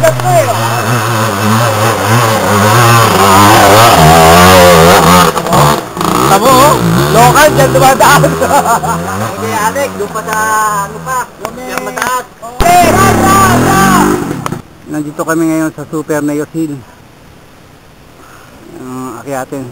Bigat ko eh. Tamo, local dyan dumadaan. Okay, Alex, doon pa sa ano pa, yung mataas. Okay, rasa! Nandito kami ngayon sa Super Neyos Hill. Akyatin.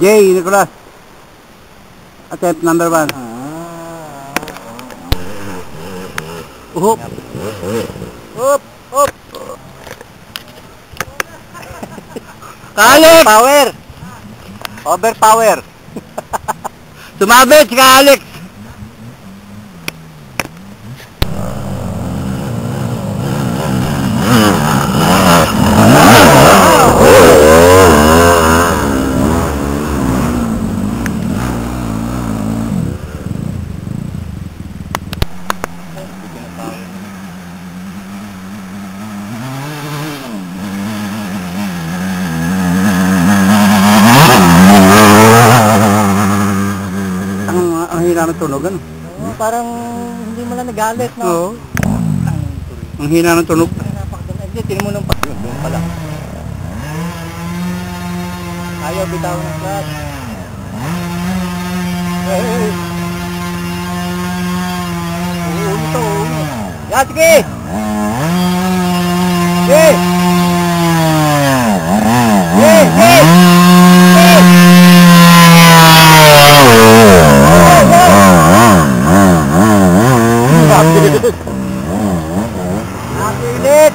Jay, Nicolas. Attempt number 1. Up. Up. Up. Alex! Power! Overpower! Sumabit ka, Alex! Ang tunog, ano? Oh, parang hindi mo lang nagalit, no? Oo. Ang hina ng tunog. Hindi, tinan mo nung pag-yun. Doon pala. Ayaw bitaw ng clutch. Hey! Uuno to, uuno. Yan, sige! Sige! Sige! Sige! Napilit!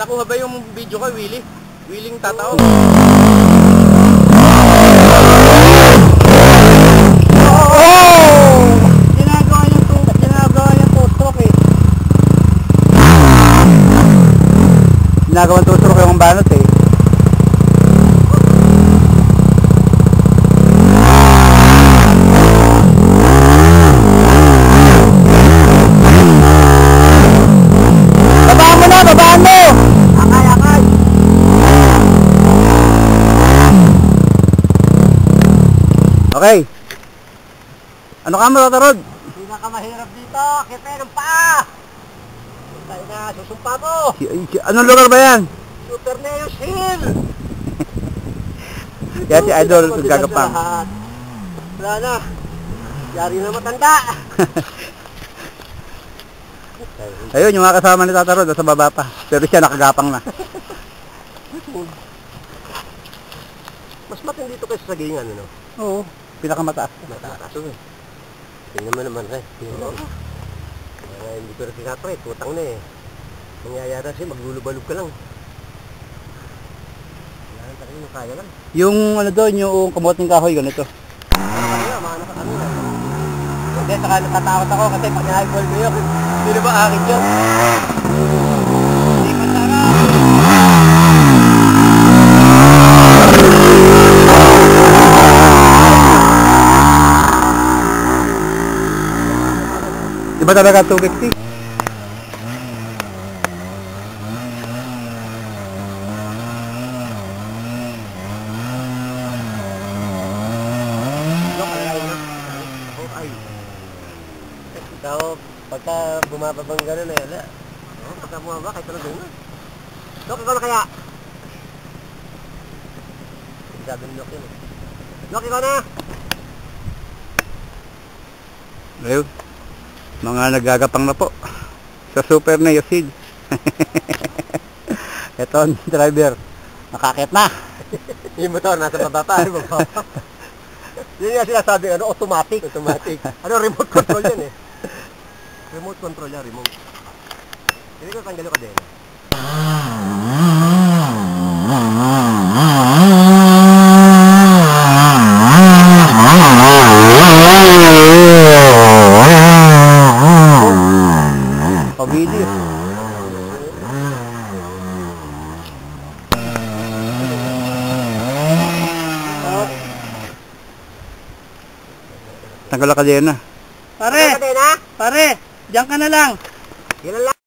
Nakuha ba yung video ko, Willie? Willing tatao? Ginagawa niyang two-stroke eh. Ginagawa ng two-stroke yung banot eh. Babaan mo! Akay! Okay. Ano ka mo, Tatarod? Pinakamahirap dito, kipe ng paa! Tayo na, susumpa mo! Anong lugar ba yan? Super Neyos Hill! Kaya si Idol gagapang. Wala na, yari na matanda! Ayun, yung mga kasama ni Tatarod sa baba pa. Pero siya nakagapang na. Mas matindi dito kaysa sa gingan, ano? Oo, pinakamataas. Mataas eh. Tingnan mo naman eh. Hindi ko rin sinapre, putang na eh. Nangyayari kasi maglulubalog ka lang. Wala lang tayo, kaya lang. Yung ano doon, yung kamoting kahoy, ganito. Kanina, mga nakakanina. Hindi, saka natatakot ako kasi pag na-eyeball ko yun, sino ba akin yun? Hindi ko sarap. Di ba talaga 250? Ikaw, pagka bumababang gano'n na yan, pagka bumababa, kahit talagang na. Dok, ikaw na kaya? Sabi ni Dok yun. Dok, ikaw na! Ayun, mga nagagapang na po sa Super Neo Seed. Ito ang driver, nakakit na. Yung motor, nasa baba pa. Yun nga sinasabi, automatic. Remote control yan eh. Remote control yan, remote. Hindi ko tanggal yung kadena. Pabili. Tanggal ang kadena. Pare! Pare! Diyan ka na lang. Yan lang.